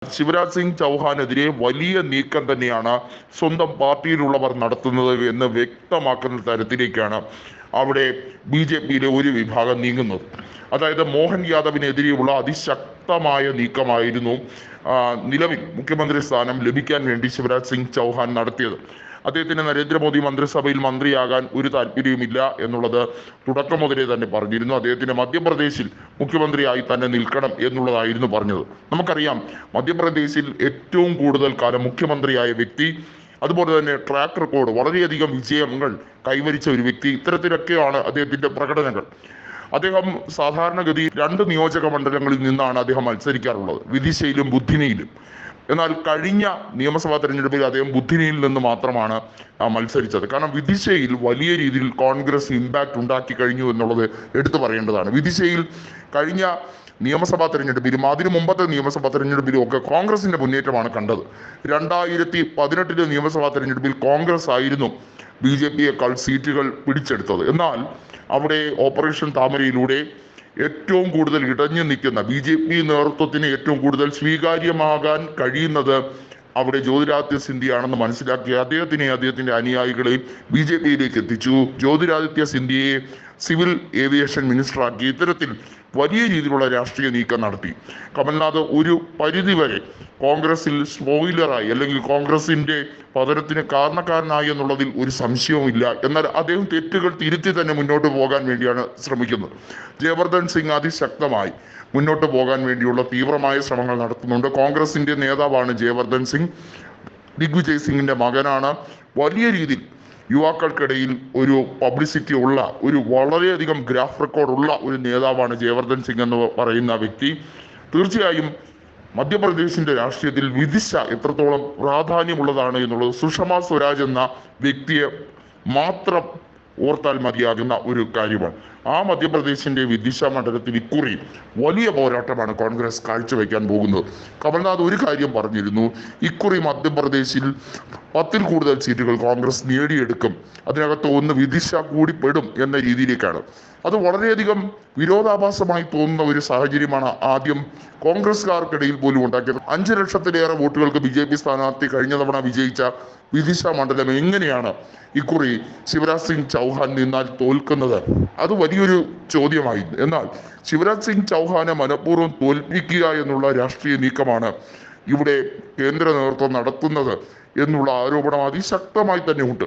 ശിവരാജ് സിംഗ് ചൗഹാനെതിരെ വലിയ നീക്കം തന്നെയാണ് സ്വന്തം പാർട്ടിയിലുള്ളവർ നടത്തുന്നത് എന്ന് വ്യക്തമാക്കുന്ന തരത്തിലേക്കാണ് അവിടെ BJPയിലെ ഒരു വിഭാഗം നീങ്ങുന്നത്. അതായത് മോഹൻ യാദവിനെതിരെയുള്ള അതിശക്തമായ നീക്കമായിരുന്നു നിലവിൽ മുഖ്യമന്ത്രി സ്ഥാനം ലഭിക്കാൻ വേണ്ടി ശിവരാജ് സിംഗ് ചൗഹാൻ നടത്തിയത്. അദ്ദേഹത്തിന് നരേന്ദ്രമോദി മന്ത്രിസഭയിൽ മന്ത്രിയാകാൻ ഒരു താല്പര്യവുമില്ല എന്നുള്ളത് തുടക്കം മുതലേ തന്നെ പറഞ്ഞിരുന്നു. അദ്ദേഹത്തിന് മധ്യപ്രദേശിൽ മുഖ്യമന്ത്രിയായി തന്നെ നിൽക്കണം എന്നുള്ളതായിരുന്നു പറഞ്ഞത്. നമുക്കറിയാം, മധ്യപ്രദേശിൽ ഏറ്റവും കൂടുതൽ കാലം മുഖ്യമന്ത്രിയായ വ്യക്തി, അതുപോലെ തന്നെ ട്രാക്ക് റെക്കോർഡ്, വളരെയധികം വിജയങ്ങൾ കൈവരിച്ച ഒരു വ്യക്തി. ഇത്തരത്തിലൊക്കെയാണ് അദ്ദേഹത്തിന്റെ പ്രകടനങ്ങൾ. അദ്ദേഹം സാധാരണഗതിയിൽ 2 നിയോജക മണ്ഡലങ്ങളിൽ നിന്നാണ് അദ്ദേഹം മത്സരിക്കാറുള്ളത്, വിദിശയിലും ബുദ്ധിനിയിലും. എന്നാൽ കഴിഞ്ഞ നിയമസഭാ തെരഞ്ഞെടുപ്പിൽ അദ്ദേഹം ബുദ്ധിനിയിൽ നിന്ന് മാത്രമാണ് മത്സരിച്ചത്. കാരണം വിദിശയിൽ വലിയ രീതിയിൽ കോൺഗ്രസ് ഇമ്പാക്ട് ഉണ്ടാക്കി കഴിഞ്ഞു എന്നുള്ളത് എടുത്തു പറയേണ്ടതാണ്. വിദിശയിൽ കഴിഞ്ഞ നിയമസഭാ തെരഞ്ഞെടുപ്പിലും അതിനു മുമ്പത്തെ നിയമസഭാ തെരഞ്ഞെടുപ്പിലും ഒക്കെ കോൺഗ്രസിന്റെ മുന്നേറ്റമാണ് കണ്ടത്. 2018 നിയമസഭാ തെരഞ്ഞെടുപ്പിൽ കോൺഗ്രസ് ആയിരുന്നു BJPയേക്കാൾ സീറ്റുകൾ പിടിച്ചെടുത്തത്. എന്നാൽ അവിടെ ഓപ്പറേഷൻ താമരയിലൂടെ ഏറ്റവും കൂടുതൽ ഇടഞ്ഞു നിൽക്കുന്ന BJP നേതൃത്വത്തിന് ഏറ്റവും കൂടുതൽ സ്വീകാര്യമാകാൻ കഴിയുന്നത് അവിടെ ജ്യോതിരാദിത്യ സിന്ധ്യയാണെന്ന് മനസ്സിലാക്കി അദ്ദേഹത്തിന്റെ അനുയായികളെയും BJPയിലേക്ക് എത്തിച്ചു. ജ്യോതിരാദിത്യ സിന്ധ്യയെ സിവിൽ ഏവിയേഷൻ മിനിസ്റ്ററാക്കി. ഇത്തരത്തിൽ വലിയ രീതിയിലുള്ള രാഷ്ട്രീയ നീക്കം നടത്തി. കമൽനാഥ് ഒരു പരിധിവരെ കോൺഗ്രസിൽ സ്പോയിലറായി, അല്ലെങ്കിൽ കോൺഗ്രസിന്റെ പതനത്തിന് കാരണക്കാരനായി എന്നുള്ളതിൽ ഒരു സംശയവുമില്ല. എന്നാൽ അദ്ദേഹം തെറ്റുകൾ തിരുത്തി തന്നെ മുന്നോട്ട് പോകാൻ വേണ്ടിയാണ് ശ്രമിക്കുന്നത്. ജയവർദ്ധൻ സിംഗ് അതിശക്തമായി മുന്നോട്ട് പോകാൻ വേണ്ടിയുള്ള തീവ്രമായ ശ്രമങ്ങൾ നടത്തുന്നുണ്ട്. കോൺഗ്രസിന്റെ നേതാവാണ് ജയവർദ്ധൻ സിംഗ്, ദിഗ്വിജയ് സിംഗിന്റെ മകനാണ്. വലിയ രീതിയിൽ യുവാക്കൾക്കിടയിൽ ഒരു പബ്ലിസിറ്റി ഉള്ള, ഒരു വളരെയധികം ഗ്രാഫ് റെക്കോർഡ് ഉള്ള ഒരു നേതാവാണ് ജയവർദ്ധൻ സിംഗ് എന്ന് പറയുന്ന വ്യക്തി. തീർച്ചയായും മധ്യപ്രദേശിന്റെ രാഷ്ട്രീയത്തിൽ വിദിശ എത്രത്തോളം പ്രാധാന്യമുള്ളതാണ് എന്നുള്ളത് സുഷമ സ്വരാജ് എന്ന വ്യക്തിയെ മാത്രം ഓർത്താൽ മതിയാകുന്ന ഒരു കാര്യമാണ്. ആ മധ്യപ്രദേശിന്റെ വിദിശ മണ്ഡലത്തിൽ ഇക്കുറി വലിയ പോരാട്ടമാണ് കോൺഗ്രസ് കാഴ്ചവെക്കാൻ പോകുന്നത്. കമൽനാഥ് ഒരു കാര്യം പറഞ്ഞിരുന്നു, ഇക്കുറി മധ്യപ്രദേശിൽ 10-ൽ കൂടുതൽ സീറ്റുകൾ കോൺഗ്രസ് നേടിയെടുക്കും, അതിനകത്ത് 1 വിദിശ കൂടി പെടും എന്ന രീതിയിലേക്കാണ്. അത് വളരെയധികം വിരോധാഭാസമായി തോന്നുന്ന ഒരു സാഹചര്യമാണ് ആദ്യം കോൺഗ്രസ്സുകാർക്കിടയിൽ പോലും ഉണ്ടാക്കിയത്. 5 ലക്ഷത്തിലേറെ വോട്ടുകൾക്ക് BJP സ്ഥാനാർത്ഥി കഴിഞ്ഞ തവണ വിജയിച്ച വിദിശ മണ്ഡലം എങ്ങനെയാണ് ഇക്കുറി ശിവരാജ് സിംഗ് ചൗഹാൻ നിന്നാൽ തോൽക്കുന്നത്? അത് വലിയൊരു ചോദ്യമായിരുന്നു. എന്നാൽ ശിവരാജ് സിംഗ് ചൗഹാനെ മനഃപൂർവ്വം തോൽപ്പിക്കുക എന്നുള്ള രാഷ്ട്രീയ നീക്കമാണ് ഇവിടെ കേന്ദ്ര നേതൃത്വം നടത്തുന്നത് എന്നുള്ള ആരോപണം അതിശക്തമായി തന്നെ ഉണ്ട്.